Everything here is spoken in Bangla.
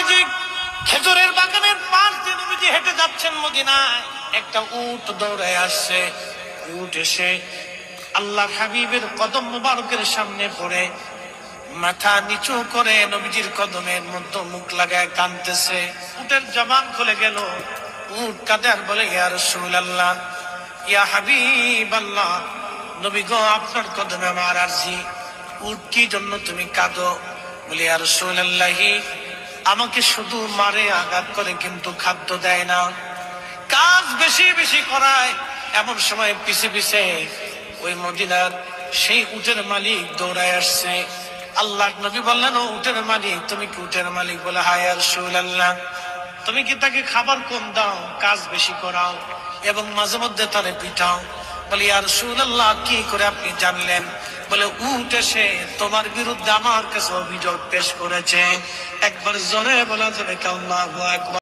নবীজি খেজুরের বাগানের পাশ দিয়ে নবীজি হেঁটে যাচ্ছেন মদিনায়, একটা উট দৌড়ায় আসছে। উট এসে আল্লাহর হাবিবের কদম মুবারকের সামনে পড়ে মাথা নিচু করে নবীজির কদমের মধ্যে মুখ লাগায় কাঁদতেছে। উটের জবান খুলে গেল। উট কাঁদে আর বলে, ইয়া রাসূলুল্লাহ, ইয়া হাবিবাল্লাহ, নবী গো, আপনার কদমে আমার আরজি। উট কি জন্য তুমি কাঁদো? বলে, ইয়া রাসূলুল্লাহ, আমাকে শুধু মারে, আঘাত করে, কিন্তু খাদ্য দেয় না, কাজ বেশি বেশি করায়। এমন সময় পিছে পিছে ওই মদিনার সেই উটের মালিক দৌড়ায় আসছে। আল্লাহ নবী বললেন, ও উটের মালিক, তুমি কি উটের মালিক? বলে, হ্যাঁ ইয়া রাসূলুল্লাহ। তুমি কি তাকে খাবার কম দাও, কাজ বেশি করাও, এবং মাঝে মধ্যে তারে পিটাও? বলে, ইয়া রাসূলুল্লাহ, কি করে আপনি জানলেন? বলে, উট এসে তোমার বিরুদ্ধে আমার কাছে অভিযোগ পেশ করেছে। একবার জোরে বলা যাবে কি আল্লাহু আকবার।